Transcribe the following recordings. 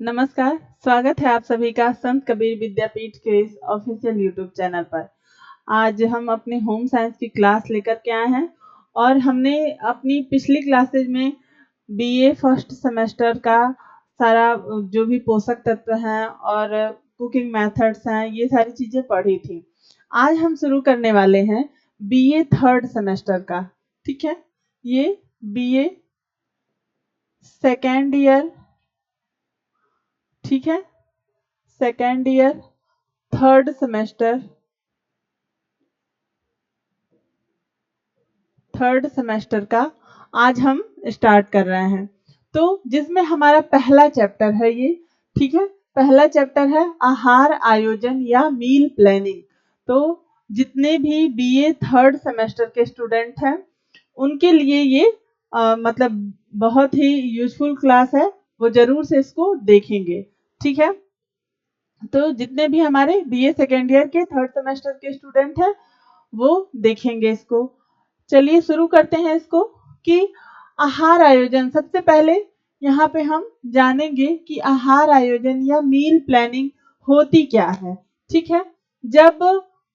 नमस्कार, स्वागत है आप सभी का संत कबीर विद्यापीठ के इस ऑफिशियल यूट्यूब चैनल पर। आज हम अपने होम साइंस की क्लास लेकर के आए हैं और हमने अपनी पिछली क्लासेज में बीए फर्स्ट सेमेस्टर का सारा जो भी पोषक तत्व हैं और कुकिंग मेथड्स हैं, ये सारी चीज़ें पढ़ी थी। आज हम शुरू करने वाले हैं बीए थर्ड सेमेस्टर का। ठीक है, ये बीए सेकेंड ईयर, ठीक है, सेकेंड ईयर थर्ड सेमेस्टर का आज हम स्टार्ट कर रहे हैं। तो जिसमें हमारा पहला चैप्टर है ये, ठीक है, पहला चैप्टर है आहार आयोजन या मील प्लानिंग। तो जितने भी बीए थर्ड सेमेस्टर के स्टूडेंट हैं उनके लिए ये मतलब बहुत ही यूजफुल क्लास है, वो जरूर से इसको देखेंगे। ठीक है, तो जितने भी हमारे बीए सेकेंड ईयर के थर्ड सेमेस्टर के स्टूडेंट हैं वो देखेंगे इसको। चलिए शुरू करते हैं इसको कि आहार आयोजन। सबसे पहले यहाँ पे हम जानेंगे कि आहार आयोजन या मील प्लानिंग होती क्या है। ठीक है, जब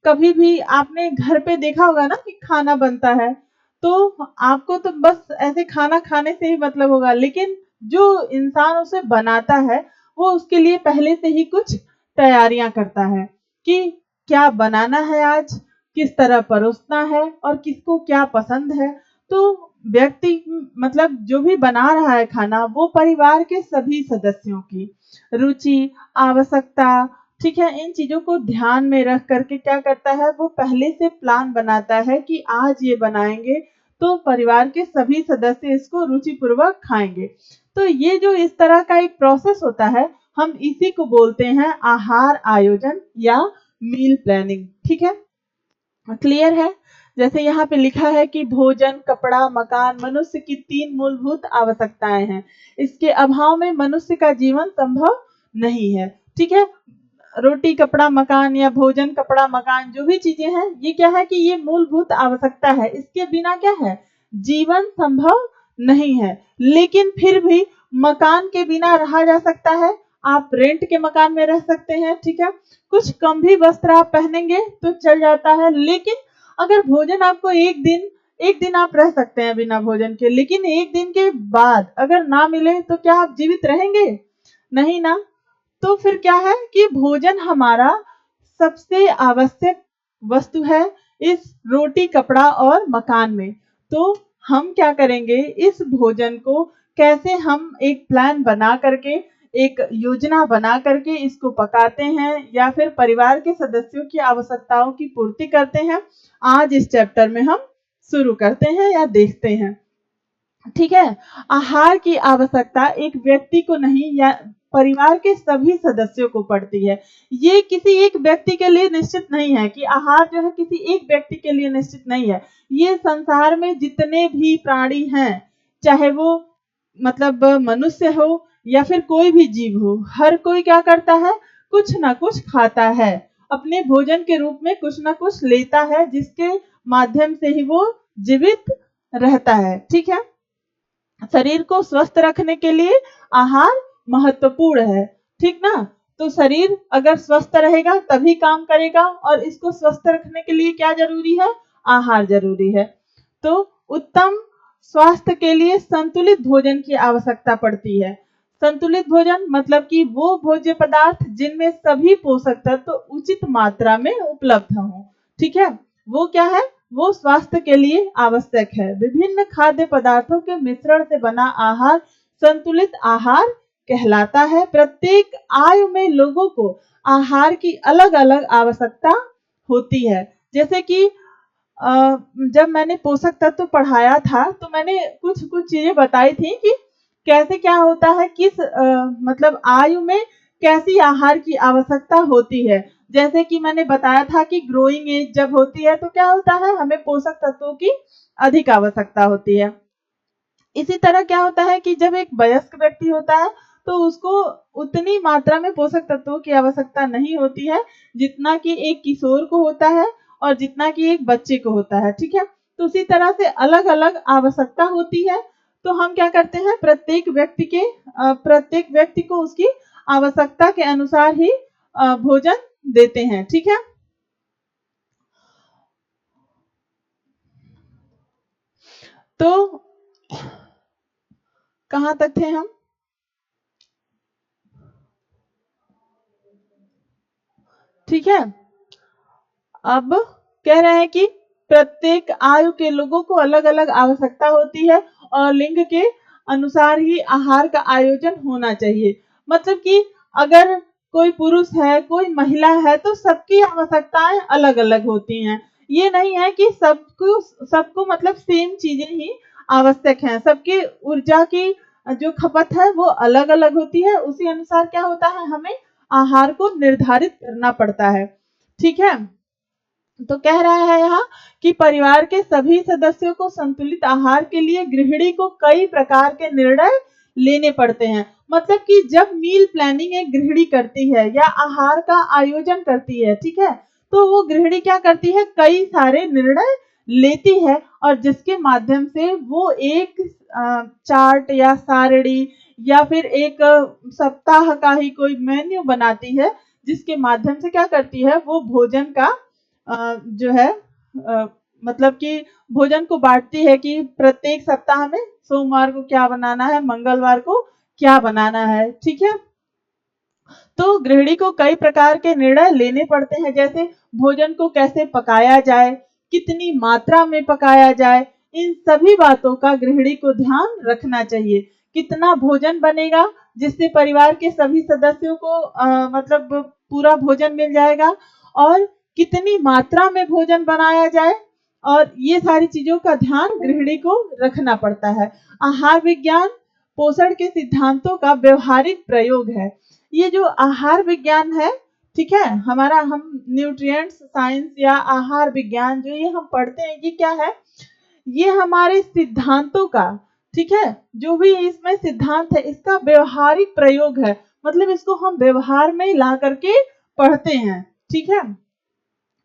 कभी भी आपने घर पे देखा होगा ना कि खाना बनता है, तो आपको तो बस ऐसे खाना खाने से ही मतलब होगा, लेकिन जो इंसान उसे बनाता है वो उसके लिए पहले से ही कुछ तैयारियां करता है कि क्या बनाना है आज, किस तरह परोसना है और किसको क्या पसंद है। तो व्यक्ति मतलब जो भी बना रहा है खाना, वो परिवार के सभी सदस्यों की रुचि, आवश्यकता, ठीक है, इन चीजों को ध्यान में रख करके क्या करता है, वो पहले से प्लान बनाता है कि आज ये बनाएंगे तो परिवार के सभी सदस्य इसको रुचिपूर्वक खाएंगे। तो ये जो इस तरह का एक प्रोसेस होता है, हम इसी को बोलते हैं आहार आयोजन या मील प्लानिंग। ठीक है, क्लियर है। जैसे यहाँ पे लिखा है कि भोजन, कपड़ा, मकान मनुष्य की 3 मूलभूत आवश्यकताएं हैं। इसके अभाव में मनुष्य का जीवन संभव नहीं है। ठीक है, रोटी, कपड़ा, मकान या भोजन, कपड़ा, मकान जो भी चीजें हैं, ये क्या है कि ये मूलभूत आवश्यकता है। इसके बिना क्या है, जीवन संभव नहीं है। लेकिन फिर भी मकान के बिना रहा जा सकता है। आप रेंट के मकान में रह सकते हैं, ठीक है, कुछ कम भी वस्त्र आप पहनेंगे तो चल जाता है। लेकिन अगर भोजन आपको एक दिन आप रह सकते हैं बिना भोजन के, लेकिन एक दिन के बाद अगर ना मिले तो क्या आप जीवित रहेंगे? नहीं ना। तो फिर क्या है कि भोजन हमारा सबसे आवश्यक वस्तु है इस रोटी, कपड़ा और मकान में। तो हम क्या करेंगे, इस भोजन को कैसे हम एक प्लान बना करके, एक योजना बना करके इसको पकाते हैं या फिर परिवार के सदस्यों की आवश्यकताओं की पूर्ति करते हैं, आज इस चैप्टर में हम शुरू करते हैं या देखते हैं। ठीक है, आहार की आवश्यकता एक व्यक्ति को नहीं या परिवार के सभी सदस्यों को पड़ती है। ये किसी एक व्यक्ति के लिए निश्चित नहीं है कि आहार जो है किसी एक व्यक्ति के लिए निश्चित नहीं है। ये संसार में जितने भी प्राणी हैं, चाहे वो मतलब मनुष्य हो या फिर कोई भी जीव हो, हर कोई क्या करता है, कुछ ना कुछ खाता है, अपने भोजन के रूप में कुछ ना कुछ लेता है, जिसके माध्यम से ही वो जीवित रहता है। ठीक है, शरीर को स्वस्थ रखने के लिए आहार महत्वपूर्ण है। ठीक ना, तो शरीर अगर स्वस्थ रहेगा तभी काम करेगा, और इसको स्वस्थ रखने के लिए क्या जरूरी है, आहार जरूरी है। तो उत्तम स्वास्थ्य के लिए संतुलित भोजन की आवश्यकता पड़ती है। संतुलित भोजन मतलब कि वो भोज्य पदार्थ जिनमें सभी पोषक तत्व उचित मात्रा में उपलब्ध हों। ठीक है, वो क्या है, वो स्वास्थ्य के लिए आवश्यक है। विभिन्न खाद्य पदार्थों के मिश्रण से बना आहार संतुलित आहार कहलाता है। प्रत्येक आयु में लोगों को आहार की अलग अलग आवश्यकता होती है। जैसे कि जब मैंने पोषक तत्व पढ़ाया था तो मैंने कुछ चीजें बताई थी कि कैसे क्या होता है, किस मतलब आयु में कैसी आहार की आवश्यकता होती है। जैसे कि मैंने बताया था कि ग्रोइंग एज जब होती है तो क्या होता है, हमें पोषक तत्वों की अधिक आवश्यकता होती है। इसी तरह क्या होता है कि जब एक वयस्क व्यक्ति होता है तो उसको उतनी मात्रा में पोषक तत्वों की आवश्यकता नहीं होती है जितना कि एक किशोर को होता है और जितना कि एक बच्चे को होता है। ठीक है, तो उसी तरह से अलग अलग आवश्यकता होती है। तो हम क्या करते हैं, प्रत्येक व्यक्ति को उसकी आवश्यकता के अनुसार ही भोजन देते हैं। ठीक है, तो कहाँ तक थे हम? ठीक है, अब कह रहे हैं कि प्रत्येक आयु के लोगों को अलग अलग आवश्यकता होती है और लिंग के अनुसार ही आहार का आयोजन होना चाहिए। मतलब कि अगर कोई पुरुष है, कोई महिला है, तो सबकी आवश्यकताएं अलग अलग होती हैं। ये नहीं है कि सबको सबको मतलब सेम चीजें ही आवश्यक हैं। सबकी ऊर्जा की जो खपत है वो अलग अलग होती है। उसी अनुसार क्या होता है, हमें आहार को निर्धारित करना पड़ता है। ठीक है, तो कह रहा है यहाँ कि परिवार के सभी सदस्यों को संतुलित आहार के लिए गृहिणी को कई प्रकार के निर्णय लेने पड़ते हैं। मतलब कि जब मील प्लानिंग एक गृहिणी करती है या आहार का आयोजन करती है, ठीक है, तो वो गृहिणी क्या करती है, कई सारे निर्णय लेती है और जिसके माध्यम से वो एक चार्ट या सारणी या फिर एक सप्ताह का ही कोई मेन्यू बनाती है, जिसके माध्यम से क्या करती है, वो भोजन का जो है मतलब कि भोजन को बांटती है कि प्रत्येक सप्ताह में सोमवार को क्या बनाना है, मंगलवार को क्या बनाना है। ठीक है, तो गृहिणी को कई प्रकार के निर्णय लेने पड़ते हैं, जैसे भोजन को कैसे पकाया जाए, कितनी मात्रा में पकाया जाए, इन सभी बातों का गृहिणी को ध्यान रखना चाहिए। कितना भोजन बनेगा जिससे परिवार के सभी सदस्यों को मतलब पूरा भोजन मिल जाएगा, और कितनी मात्रा में भोजन बनाया जाए, और ये सारी चीजों का ध्यान गृहिणी को रखना पड़ता है। आहार विज्ञान पोषण के सिद्धांतों का व्यवहारिक प्रयोग है। ये जो आहार विज्ञान है, ठीक है, हमारा हम न्यूट्रिएंट्स साइंस या आहार विज्ञान जो ये हम पढ़ते हैं, ये क्या है, ये हमारे सिद्धांतों का, ठीक है, जो भी इसमें सिद्धांत है इसका व्यवहारिक प्रयोग है। मतलब इसको हम व्यवहार में ला करके पढ़ते हैं। ठीक है,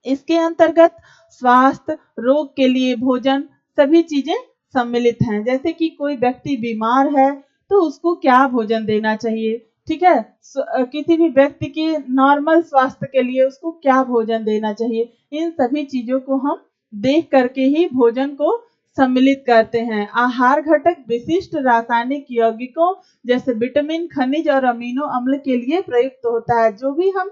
इसके अंतर्गत स्वास्थ्य, रोग के लिए भोजन, सभी चीजें सम्मिलित हैं। जैसे कि कोई व्यक्ति बीमार है तो उसको क्या भोजन देना चाहिए, ठीक है, किसी भी व्यक्ति की नॉर्मल स्वास्थ्य के लिए उसको क्या भोजन देना चाहिए, इन सभी चीजों को हम देख करके ही भोजन को सम्मिलित करते हैं। आहार घटक विशिष्ट रासायनिक यौगिकों जैसे विटामिन, खनिज और अमीनो अम्ल के लिए प्रयुक्त होता है। जो भी हम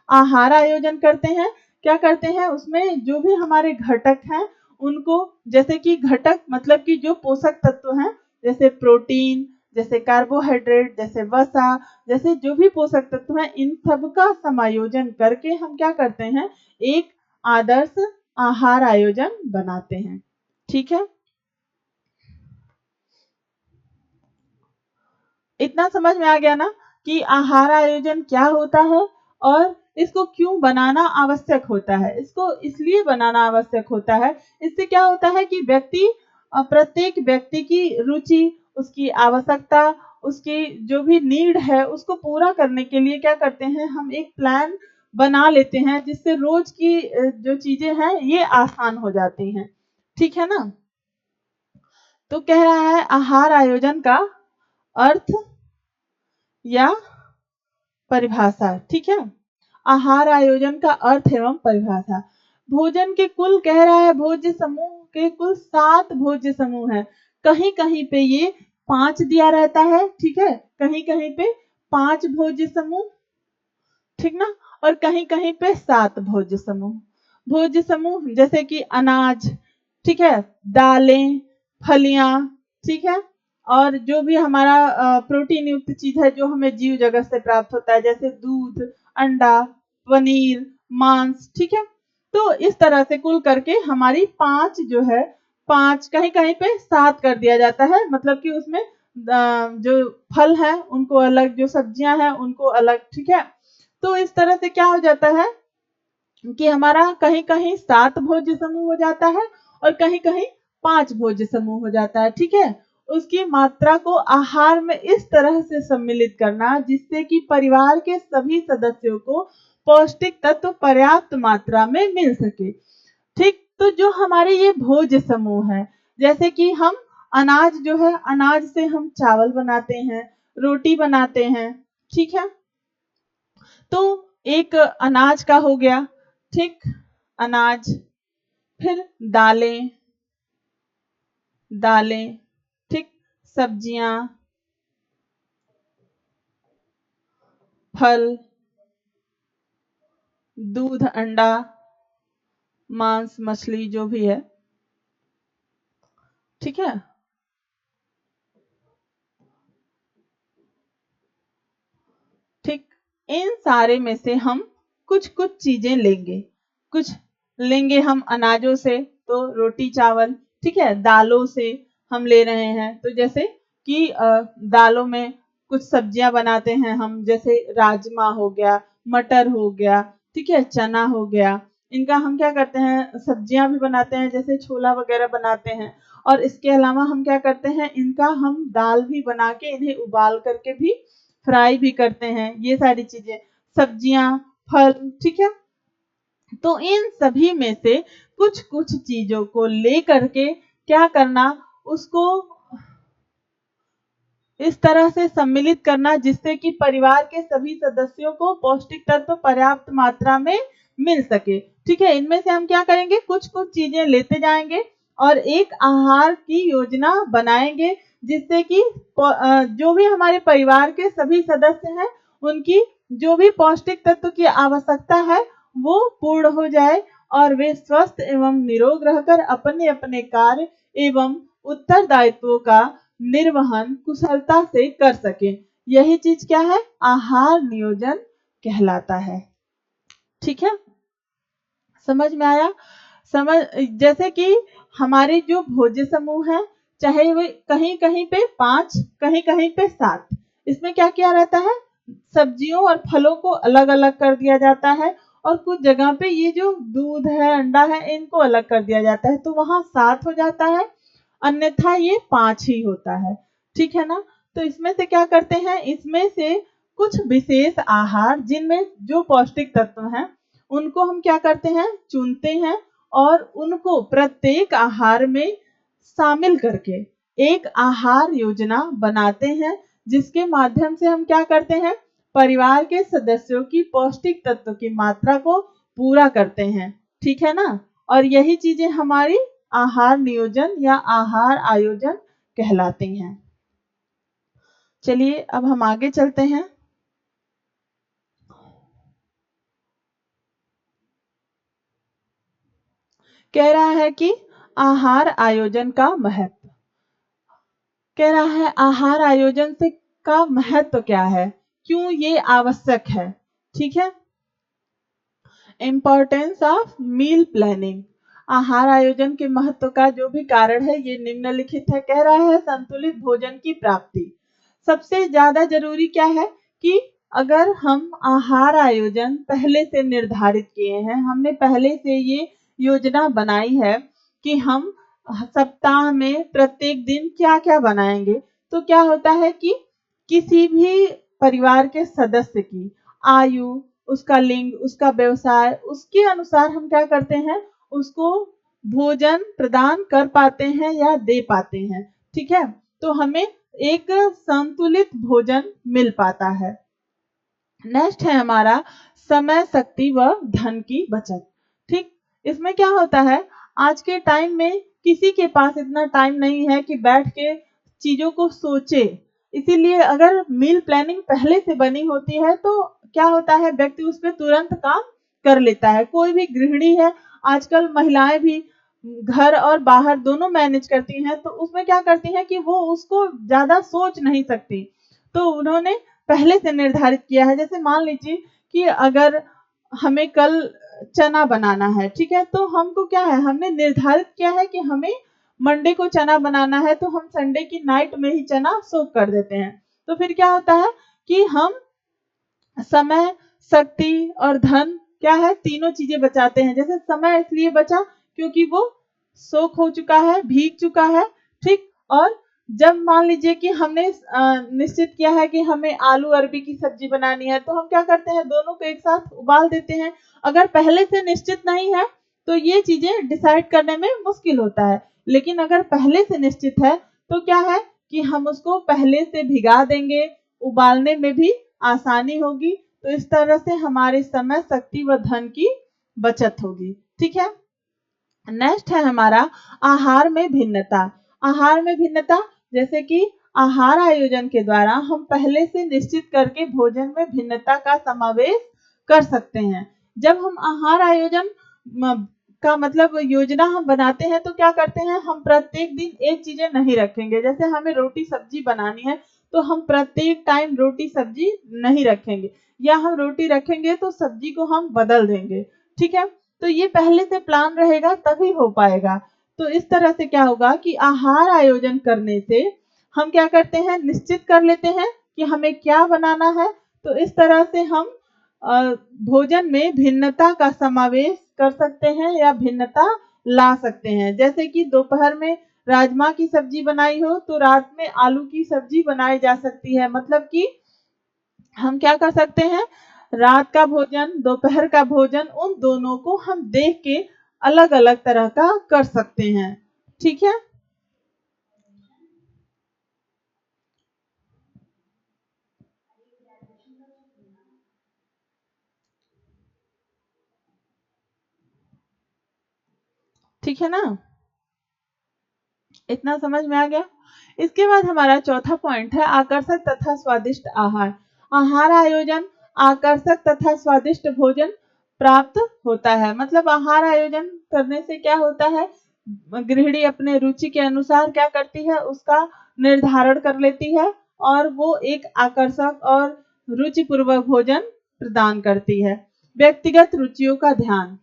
आहार आयोजन करते हैं, क्या करते हैं, उसमें जो भी हमारे घटक हैं उनको, जैसे कि घटक मतलब कि जो पोषक तत्व हैं, जैसे प्रोटीन, जैसे कार्बोहाइड्रेट, जैसे वसा, जैसे जो भी पोषक तत्व हैं, इन सब का समायोजन करके हम क्या करते हैं, एक आदर्श आहार आयोजन बनाते हैं। ठीक है, इतना समझ में आ गया ना कि आहार आयोजन क्या होता है और इसको क्यों बनाना आवश्यक होता है। इसको इसलिए बनाना आवश्यक होता है, इससे क्या होता है कि व्यक्ति, प्रत्येक व्यक्ति की रुचि, उसकी आवश्यकता, उसकी जो भी नीड है उसको पूरा करने के लिए क्या करते हैं, हम एक प्लान बना लेते हैं, जिससे रोज की जो चीजें हैं ये आसान हो जाती हैं। ठीक है ना, तो कह रहा है आहार आयोजन का अर्थ या परिभाषा। ठीक है, आहार आयोजन का अर्थ एवं परिभाषा। भोजन के कुल, कह रहा है भोज्य समूह के कुल 7 भोज्य समूह हैं। कहीं कहीं पे ये 5 दिया रहता है, ठीक है, कहीं कहीं पे 5 भोज्य समूह, ठीक ना, और कहीं कहीं पे 7 भोज्य समूह। भोज्य समूह जैसे कि अनाज, ठीक है, दालें, फलियां, ठीक है, और जो भी हमारा प्रोटीन युक्त चीज है जो हमें जीव जगत से प्राप्त होता है, जैसे दूध, अंडा, पनीर, मांस। ठीक है, तो इस तरह से कुल करके हमारी 5 जो है, 5 कहीं कहीं पे 7 कर दिया जाता है, मतलब कि उसमें जो फल है उनको अलग, जो सब्जियां हैं उनको अलग। ठीक है, तो इस तरह से क्या हो जाता है कि हमारा कहीं कहीं 7 भोज्य समूह हो जाता है और कहीं कहीं 5 भोज्य समूह हो जाता है। ठीक है, उसकी मात्रा को आहार में इस तरह से सम्मिलित करना जिससे कि परिवार के सभी सदस्यों को पौष्टिक तत्व पर्याप्त मात्रा में मिल सके। ठीक, तो जो हमारे ये भोज्य समूह है, जैसे कि हम अनाज जो है, अनाज से हम चावल बनाते हैं, रोटी बनाते हैं, ठीक है, तो एक अनाज का हो गया, ठीक, अनाज, फिर दालें, दालें, ठीक, सब्जियां, फल, दूध, अंडा, मांस, मछली, जो भी है, ठीक है। ठीक, इन सारे में से हम कुछ कुछ चीजें लेंगे, कुछ लेंगे हम अनाजों से, तो रोटी चावल, ठीक है, दालों से हम ले रहे हैं, तो जैसे कि दालों में कुछ सब्जियां बनाते हैं हम, जैसे राजमा हो गया, मटर हो गया, ठीक है, चना हो गया, इनका हम क्या करते हैं, सब्जियां भी बनाते हैं, जैसे छोला वगैरह बनाते हैं। और इसके अलावा हम क्या करते हैं, इनका हम दाल भी बना के इन्हें उबाल करके भी फ्राई भी करते हैं, ये सारी चीजें, सब्जियां, फल, ठीक है। तो इन सभी में से कुछ कुछ चीजों को लेकर के क्या करना, उसको इस तरह से सम्मिलित करना जिससे कि परिवार के सभी सदस्यों को पौष्टिक तत्व पर्याप्त मात्रा में मिल सके, ठीक है। इनमें से हम क्या करेंगे, कुछ कुछ चीजें लेते जाएंगे और एक आहार की योजना बनाएंगे जिससे कि जो भी हमारे परिवार के सभी सदस्य हैं उनकी जो भी पौष्टिक तत्व की आवश्यकता है वो पूर्ण हो जाए और वे स्वस्थ एवं निरोग रहकर अपने अपने कार्य एवं उत्तरदायित्वों का निर्वहन कुशलता से कर सके। यही चीज क्या है, आहार नियोजन कहलाता है, ठीक है। समझ में आया? समझ, जैसे कि हमारे जो भोज्य समूह है, चाहे वे कहीं कहीं पे 5, कहीं कहीं पे 7, इसमें क्या किया रहता है, सब्जियों और फलों को अलग अलग कर दिया जाता है और कुछ जगह पे ये जो दूध है, अंडा है, इनको अलग कर दिया जाता है, तो वहां 7 हो जाता है, अन्यथा ये 5 ही होता है, ठीक है ना। तो इसमें से क्या करते हैं, इसमें से कुछ विशेष आहार जिनमें जो पौष्टिक तत्व हैं उनको हम क्या करते हैं, चुनते हैं और उनको प्रत्येक आहार में शामिल करके एक आहार योजना बनाते हैं जिसके माध्यम से हम क्या करते हैं, परिवार के सदस्यों की पौष्टिक तत्व की मात्रा को पूरा करते हैं, ठीक है ना। और यही चीजें हमारी आहार नियोजन या आहार आयोजन कहलाते हैं। चलिए अब हम आगे चलते हैं। कह रहा है कि आहार आयोजन का महत्व, कह रहा है आहार आयोजन से का महत्व क्या है, क्यों ये आवश्यक है, ठीक है। इम्पोर्टेंस ऑफ मील प्लानिंग, आहार आयोजन के महत्व का जो भी कारण है ये निम्नलिखित है। कह रहा है संतुलित भोजन की प्राप्ति, सबसे ज्यादा जरूरी क्या है कि अगर हम आहार आयोजन पहले से निर्धारित किए हैं, हमने पहले से ये योजना बनाई है कि हम सप्ताह में प्रत्येक दिन क्या क्या बनाएंगे, तो क्या होता है कि किसी भी परिवार के सदस्य की आयु, उसका लिंग, उसका व्यवसाय, उसके अनुसार हम क्या करते हैं, उसको भोजन प्रदान कर पाते हैं या दे पाते हैं, ठीक है। तो हमें एक संतुलित भोजन मिल पाता है। नेक्स्ट है हमारा समय, शक्ति व धन की बचत, ठीक। इसमें क्या होता है, आज के टाइम में किसी के पास इतना टाइम नहीं है कि बैठ के चीजों को सोचे, इसीलिए अगर मील प्लानिंग पहले से बनी होती है तो क्या होता है, व्यक्ति उस पर तुरंत काम कर लेता है। कोई भी गृहिणी है, आजकल महिलाएं भी घर और बाहर दोनों मैनेज करती हैं, तो उसमें क्या करती हैं कि वो उसको ज्यादा सोच नहीं सकती, तो उन्होंने पहले से निर्धारित किया है। जैसे मान लीजिए कि अगर हमें कल चना बनाना है, ठीक है, तो हमको क्या है, हमने निर्धारित किया है कि हमें मंडे को चना बनाना है, तो हम संडे की नाइट में ही चना सोक कर देते हैं। तो फिर क्या होता है कि हम समय, शक्ति और धन क्या है, तीनों चीजें बचाते हैं। जैसे समय इसलिए बचा क्योंकि वो सोख हो चुका है, भीग चुका है, ठीक। और जब मान लीजिए कि हमने निश्चित किया है कि हमें आलू अरबी की सब्जी बनानी है, तो हम क्या करते हैं, दोनों को एक साथ उबाल देते हैं। अगर पहले से निश्चित नहीं है तो ये चीजें डिसाइड करने में मुश्किल होता है, लेकिन अगर पहले से निश्चित है तो क्या है कि हम उसको पहले से भिगा देंगे, उबालने में भी आसानी होगी, तो इस तरह से हमारे समय, शक्ति व धन की बचत होगी। ठीक है। नेक्स्ट है हमारा आहार में भिन्नता। आहार में भिन्नता जैसे कि आहार आयोजन के द्वारा हम पहले से निश्चित करके भोजन में भिन्नता का समावेश कर सकते हैं। जब हम आहार आयोजन का मतलब योजना हम बनाते हैं तो क्या करते हैं, हम प्रत्येक दिन एक चीजें नहीं रखेंगे। जैसे हमें रोटी सब्जी बनानी है तो हम प्रत्येक टाइम रोटी सब्जी नहीं रखेंगे, या हम रोटी रखेंगे तो सब्जी को हम बदल देंगे। ठीक है। तो ये पहले से प्लान रहेगा तभी हो पाएगा। तो इस तरह से क्या होगा कि आहार आयोजन करने से हम क्या करते हैं, निश्चित कर लेते हैं कि हमें क्या बनाना है। तो इस तरह से हम भोजन में भिन्नता का समावेश कर सकते हैं या भिन्नता ला सकते हैं। जैसे कि दोपहर में राजमा की सब्जी बनाई हो तो रात में आलू की सब्जी बनाई जा सकती है। मतलब कि हम क्या कर सकते हैं, रात का भोजन, दोपहर का भोजन, उन दोनों को हम देख के अलग अलग तरह का कर सकते हैं। ठीक है। ठीक है ना, इतना समझ में आ गया। इसके बाद हमारा चौथा पॉइंट है आकर्षक तथा स्वादिष्ट आहार। आहार आयोजन आकर्षक तथा स्वादिष्ट भोजन प्राप्त होता है। मतलब आहार आयोजन करने से क्या होता है, गृहिणी अपने रुचि के अनुसार क्या करती है, उसका निर्धारण कर लेती है और वो एक आकर्षक और रुचिपूर्वक भोजन प्रदान करती है। व्यक्तिगत रुचियों का ध्यान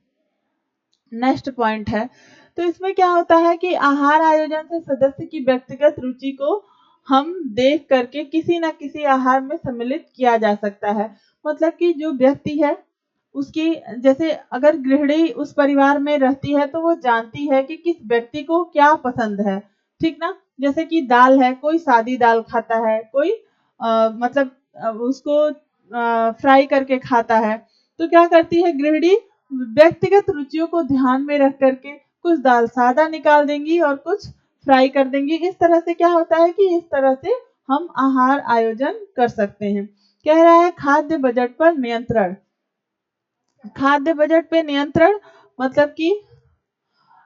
नेक्स्ट पॉइंट है। तो इसमें क्या होता है कि आहार आयोजन से सदस्य की व्यक्तिगत रुचि को हम देख करके किसी न किसी आहार में सम्मिलित किया जा सकता है। मतलब कि जो व्यक्ति है उसकी, जैसे अगर गृहिणी उस परिवार में रहती है तो वो जानती है कि किस व्यक्ति को क्या पसंद है। ठीक ना। जैसे कि दाल है, कोई सादी दाल खाता है, कोई मतलब उसको फ्राई करके खाता है। तो क्या करती है गृहिणी, व्यक्तिगत रुचियों को ध्यान में रख करके कुछ दाल सादा निकाल देंगी और कुछ फ्राई कर देंगी। इस तरह से क्या होता है कि इस तरह से हम आहार आयोजन कर सकते हैं। कह रहा है खाद्य बजट पर नियंत्रण। खाद्य बजट पे नियंत्रण मतलब कि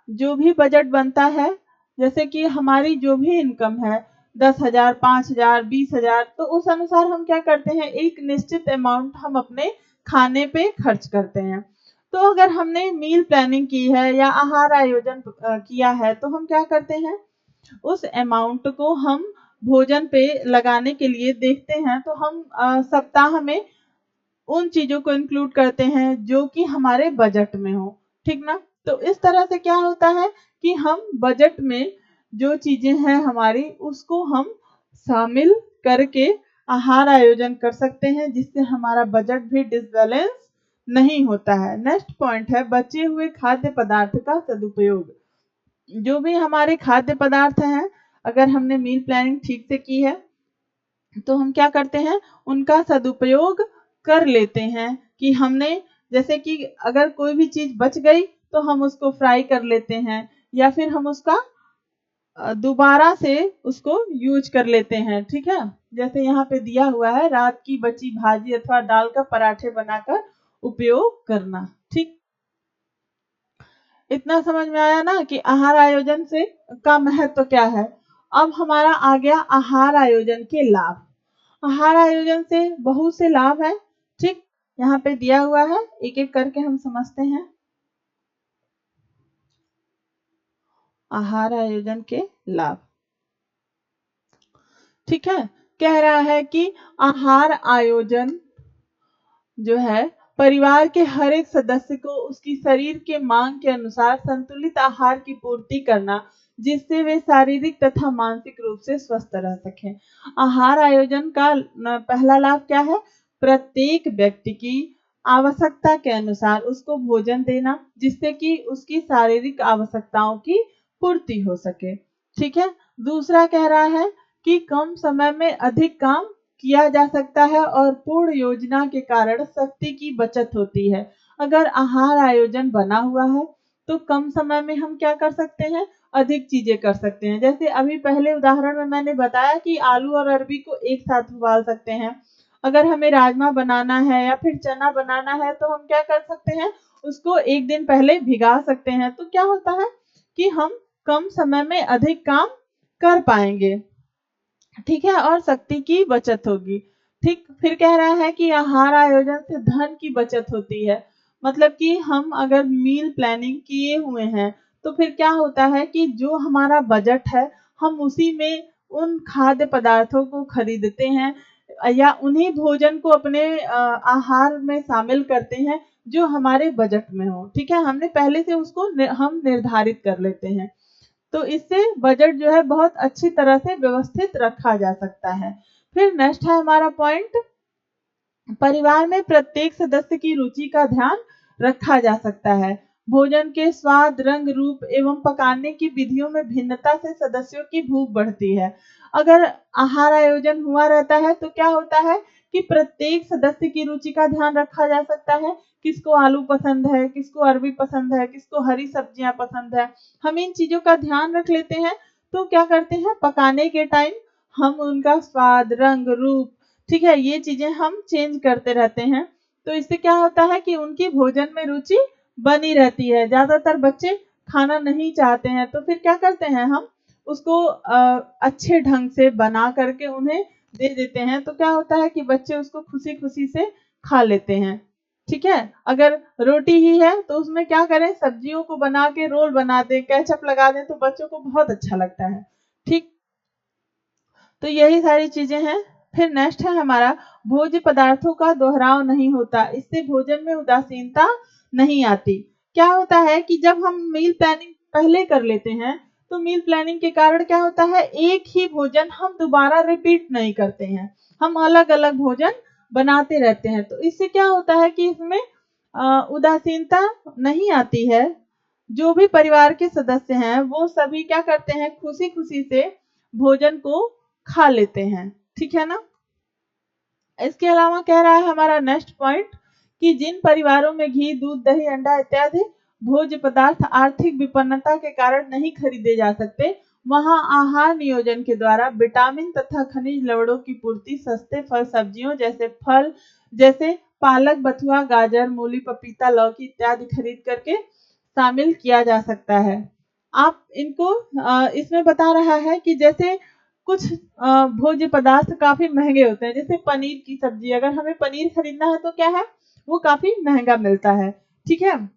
जो भी बजट बनता है, जैसे कि हमारी जो भी इनकम है 10,000, 5,000, 20,000, तो उस अनुसार हम क्या करते हैं, एक निश्चित अमाउंट हम अपने खाने पे खर्च करते हैं। तो अगर हमने मील प्लानिंग की है या आहार आयोजन किया है तो हम क्या करते हैं, उस अमाउंट को हम भोजन पे लगाने के लिए देखते हैं। तो हम सप्ताह में उन चीजों को इंक्लूड करते हैं जो कि हमारे बजट में हो। ठीक ना। तो इस तरह से क्या होता है कि हम बजट में जो चीजें हैं हमारी, उसको हम शामिल करके आहार आयोजन कर सकते हैं, जिससे हमारा बजट भी डिसबैलेंस नहीं होता है। नेक्स्ट पॉइंट है बचे हुए खाद्य पदार्थ का सदुपयोग। जो भी हमारे खाद्य पदार्थ हैं, अगर हमने मील प्लानिंग ठीक से की है तो हम क्या करते हैं, उनका सदुपयोग कर लेते हैं। कि हमने, जैसे कि अगर कोई भी चीज बच गई तो हम उसको फ्राई कर लेते हैं, या फिर हम उसका दोबारा से उसको यूज कर लेते हैं। ठीक है। जैसे यहाँ पे दिया हुआ है रात की बची भाजी अथवा दाल का पराठे बनाकर उपयोग करना। ठीक, इतना समझ में आया ना कि आहार आयोजन से का महत्व क्या है। अब हमारा आ गया आहार आयोजन के लाभ। आहार आयोजन से बहुत से लाभ है। ठीक, यहाँ पे दिया हुआ है, एक एक करके हम समझते हैं आहार आयोजन के लाभ। ठीक है। कह रहा है कि आहार आयोजन जो है परिवार के हर एक सदस्य को उसकी शरीर के मांग के अनुसार संतुलित आहार की पूर्ति करना, जिससे वे शारीरिक तथा मानसिक रूप से स्वस्थ रह सकें। आहार आयोजन का पहला लाभ क्या है, प्रत्येक व्यक्ति की आवश्यकता के अनुसार उसको भोजन देना, जिससे कि उसकी शारीरिक आवश्यकताओं की पूर्ति हो सके। ठीक है। दूसरा कह रहा है कि कम समय में अधिक काम किया जा सकता है और पूर्ण योजना के कारण शक्ति की बचत होती है। अगर आहार आयोजन बना हुआ है तो कम समय में हम क्या कर सकते हैं, अधिक चीजें कर सकते हैं। जैसे अभी पहले उदाहरण में मैंने बताया कि आलू और अरबी को एक साथ उबाल सकते हैं। अगर हमें राजमा बनाना है या फिर चना बनाना है तो हम क्या कर सकते हैं, उसको एक दिन पहले भिगा सकते हैं। तो क्या होता है कि हम कम समय में अधिक काम कर पाएंगे, ठीक है, और शक्ति की बचत होगी। ठीक, फिर कह रहा है कि आहार आयोजन से धन की बचत होती है। मतलब कि हम अगर मील प्लानिंग किए हुए हैं तो फिर क्या होता है कि जो हमारा बजट है हम उसी में उन खाद्य पदार्थों को खरीदते हैं या उन्हीं भोजन को अपने आहार में शामिल करते हैं जो हमारे बजट में हो। ठीक है, हमने पहले से उसको हम निर्धारित कर लेते हैं, तो इससे बजट जो है बहुत अच्छी तरह से व्यवस्थित रखा जा सकता है। फिर नेक्स्ट है हमारा पॉइंट, परिवार में प्रत्येक सदस्य की रुचि का ध्यान रखा जा सकता है। भोजन के स्वाद, रंग, रूप एवं पकाने की विधियों में भिन्नता से सदस्यों की भूख बढ़ती है। अगर आहार आयोजन हुआ रहता है तो क्या होता है कि प्रत्येक सदस्य की रुचि का ध्यान रखा जा सकता है। किसको आलू पसंद है, किसको अरबी पसंद है, किसको हरी सब्जियां पसंद है, हम इन चीजों का ध्यान रख लेते हैं। तो क्या करते हैं, पकाने के टाइम हम उनका स्वाद, रंग, रूप, ठीक है, ये चीजें हम चेंज करते रहते हैं। तो इससे क्या होता है कि उनकी भोजन में रुचि बनी रहती है। ज्यादातर बच्चे खाना नहीं चाहते हैं तो फिर क्या करते हैं, हम उसको अच्छे ढंग से बना करके उन्हें दे देते हैं। तो क्या होता है कि बच्चे उसको खुशी खुशी से खा लेते हैं। ठीक है, अगर रोटी ही है तो उसमें क्या करें, सब्जियों को बना के रोल बना दें, केचप लगा दें तो बच्चों को बहुत अच्छा लगता है। ठीक, तो यही सारी चीजें हैं। फिर नेक्स्ट है हमारा, भोज्य पदार्थों का दोहराव नहीं होता, इससे भोजन में उदासीनता नहीं आती। क्या होता है कि जब हम मील प्लानिंग पहले कर लेते हैं तो मील प्लानिंग के कारण क्या होता है, एक ही भोजन हम दोबारा रिपीट नहीं करते हैं, हम अलग अलग भोजन बनाते रहते हैं। तो इससे क्या होता है कि इसमें उदासीनता नहीं आती है। जो भी परिवार के सदस्य हैं वो सभी क्या करते हैं, खुशी खुशी से भोजन को खा लेते हैं। ठीक है ना। इसके अलावा कह रहा है हमारा नेक्स्ट पॉइंट कि जिन परिवारों में घी, दूध, दही, अंडा इत्यादि भोज्य पदार्थ आर्थिक विपन्नता के कारण नहीं खरीदे जा सकते, वहां आहार नियोजन के द्वारा विटामिन तथा खनिज लवणों की पूर्ति सस्ते फल सब्जियों जैसे पालक, बथुआ, गाजर, मूली, पपीता, लौकी इत्यादि खरीद करके शामिल किया जा सकता है। आप इनको इसमें बता रहा है कि जैसे कुछ भोज्य पदार्थ काफी महंगे होते हैं, जैसे पनीर की सब्जी, अगर हमें पनीर खरीदना है तो क्या है, वो काफी महंगा मिलता है। ठीक है,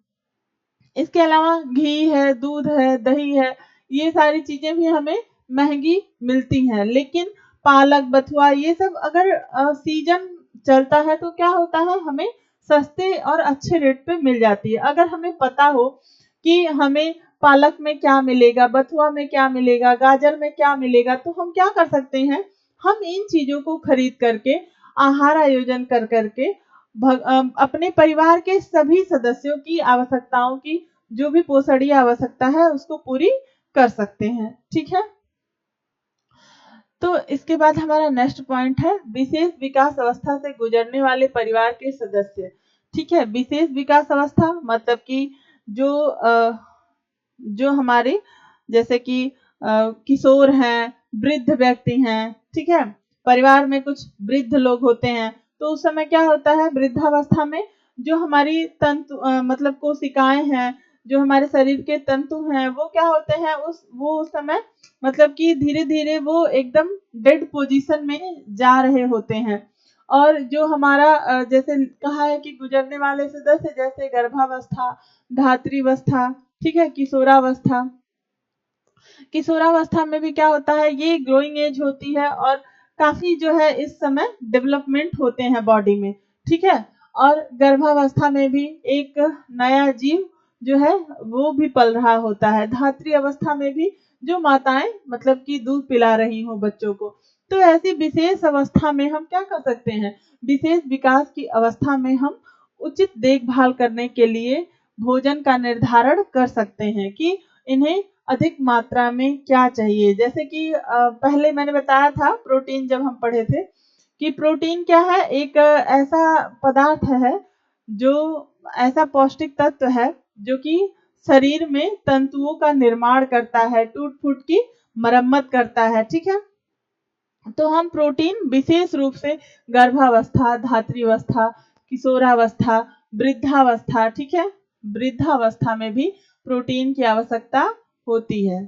इसके अलावा घी है, दूध है, दही है, ये सारी चीजें भी हमें महंगी मिलती हैं। लेकिन पालक, बथुआ ये सब अगर सीजन चलता है तो क्या होता है, हमें सस्ते और अच्छे रेट पे मिल जाती है। अगर हमें पता हो कि हमें पालक में क्या मिलेगा, बथुआ में क्या मिलेगा, गाजर में क्या मिलेगा, तो हम क्या कर सकते हैं, हम इन चीजों को खरीद करके आहार आयोजन कर करके अपने परिवार के सभी सदस्यों की आवश्यकताओं की जो भी पोषणीय आवश्यकता है उसको पूरी कर सकते हैं। ठीक है, तो इसके बाद हमारा नेक्स्ट पॉइंट है, विशेष विकास अवस्था से गुजरने वाले परिवार के सदस्य। ठीक है, विशेष विकास अवस्था मतलब कि जो हमारे जैसे कि किशोर हैं, वृद्ध व्यक्ति हैं, ठीक है, परिवार में कुछ वृद्ध लोग होते हैं, तो उस समय क्या होता है, वृद्धावस्था में जो हमारी तंतु मतलब कोशिकाएं हैं, जो हमारे शरीर के तंतु हैं, वो क्या होते हैं, उस समय मतलब कि धीरे धीरे वो एकदम डेड पोजीशन में जा रहे होते हैं। और जो हमारा जैसे कहा है कि गुजरने वाले सदस्य जैसे गर्भावस्था, धात्रीवस्था, ठीक है, किशोरावस्था, किशोरावस्था में भी क्या होता है, ये ग्रोइंग एज होती है और काफी जो है इस समय डेवलपमेंट होते हैं बॉडी में। ठीक है, और गर्भावस्था में भी एक नया जीव जो है वो भी पल रहा होता है। धात्री अवस्था में भी जो माताएं मतलब कि दूध पिला रही हो बच्चों को। तो ऐसी विशेष अवस्था में हम क्या कर सकते हैं, विशेष विकास की अवस्था में हम उचित देखभाल करने के लिए भोजन का निर्धारण कर सकते हैं कि इन्हें अधिक मात्रा में क्या चाहिए। जैसे कि पहले मैंने बताया था प्रोटीन, जब हम पढ़े थे कि प्रोटीन क्या है, एक ऐसा पदार्थ है जो ऐसा पौष्टिक तत्व है जो कि शरीर में तंतुओं का निर्माण करता है, टूट फूट की मरम्मत करता है। ठीक है, तो हम प्रोटीन विशेष रूप से गर्भावस्था, धात्रीवस्था, किशोरावस्था, वृद्धावस्था, ठीक है, वृद्धावस्था में भी प्रोटीन की आवश्यकता होती है,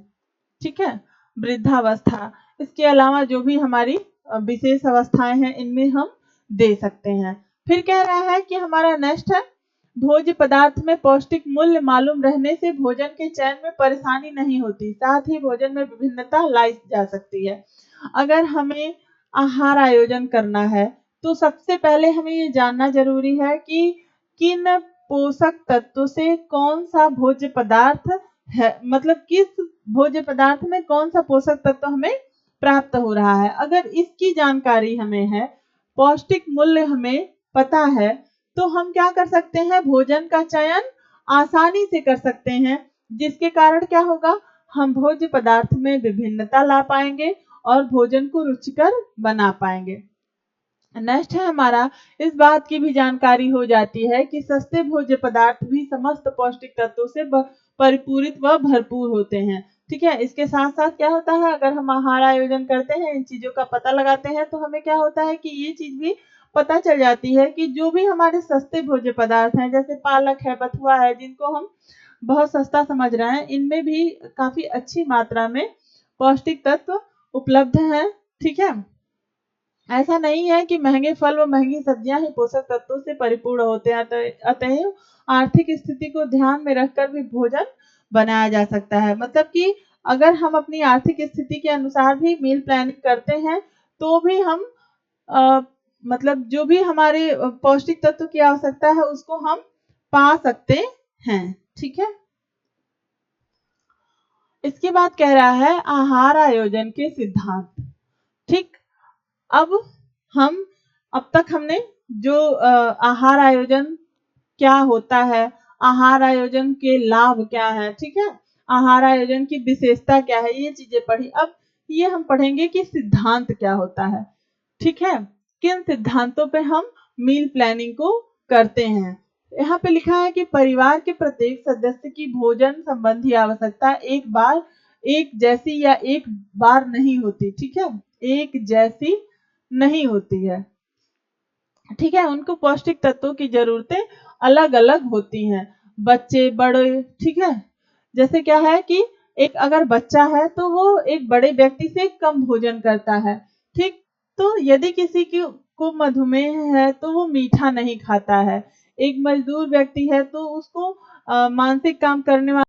ठीक है, वृद्धावस्था। इसके अलावा जो भी हमारी विशेष अवस्थाएं हैं इनमें हम दे सकते हैं। फिर कह रहा है कि हमारा नेक्स्ट है, भोज्य पदार्थ में पौष्टिक मूल्य मालूम रहने से भोजन के चयन में परेशानी नहीं होती, साथ ही भोजन में विभिन्नता लाई जा सकती है। अगर हमें आहार आयोजन करना है तो सबसे पहले हमें ये जानना जरूरी है कि किन पोषक तत्वों से कौन सा भोज्य पदार्थ है, मतलब किस भोज्य पदार्थ में कौन सा पोषक तत्व हमें प्राप्त हो रहा है। अगर इसकी जानकारी हमें है, पौष्टिक मूल्य हमें पता है, तो हम क्या कर सकते हैं, भोजन का चयन आसानी से कर सकते हैं, जिसके कारण क्या होगा, हम भोज्य पदार्थ में विभिन्नता ला पाएंगे और भोजन को रुचिकर बना पाएंगे। नेक्स्ट है हमारा, इस बात की भी जानकारी हो जाती है कि सस्ते भोज्य पदार्थ भी समस्त पौष्टिक तत्वों से परिपूरित व भरपूर होते हैं, ठीक है। इसके साथ साथ क्या होता है, अगर हम आहार आयोजन करते हैं, इन चीजों का पता लगाते हैं, तो हमें क्या होता है कि ये चीज भी पता चल जाती है कि जो भी हमारे सस्ते भोज्य पदार्थ हैं, जैसे पालक है, बथुआ है, जिनको हम बहुत सस्ता समझ रहे हैं, इनमें भी काफी अच्छी मात्रा में पौष्टिक तत्व उपलब्ध हैं, ठीक है। ऐसा नहीं है कि महंगे फल व महंगी सब्जियां ही पोषक तत्वों से परिपूर्ण होते हैं, अतएव आर्थिक स्थिति को ध्यान में रखकर भी भोजन बनाया जा सकता है। मतलब कि अगर हम अपनी आर्थिक स्थिति के अनुसार भी मील प्लानिंग करते हैं तो भी हम मतलब जो भी हमारे पौष्टिक तत्व की आवश्यकता है उसको हम पा सकते हैं, ठीक है। इसके बाद कह रहा है आहार आयोजन के सिद्धांत, ठीक। अब हम अब तक हमने जो आहार आयोजन क्या होता है, आहार आयोजन के लाभ क्या है, ठीक है, आहार आयोजन की विशेषता क्या है, ये चीजें पढ़ी। अब ये हम पढ़ेंगे कि सिद्धांत क्या होता है, ठीक है, किन सिद्धांतों पे हम मील प्लानिंग को करते हैं। यहाँ पे लिखा है कि परिवार के प्रत्येक सदस्य की भोजन संबंधी आवश्यकता एक बार एक जैसी या एक बार नहीं होती, ठीक है, एक जैसी नहीं होती है, ठीक है। उनको पौष्टिक तत्वों की जरूरतें अलग अलग होती हैं, बच्चे बड़े, ठीक है। जैसे क्या है कि एक अगर बच्चा है तो वो एक बड़े व्यक्ति से कम भोजन करता है, ठीक। तो यदि किसी की को मधुमेह है तो वो मीठा नहीं खाता है, एक मजदूर व्यक्ति है तो उसको मानसिक काम करने वाला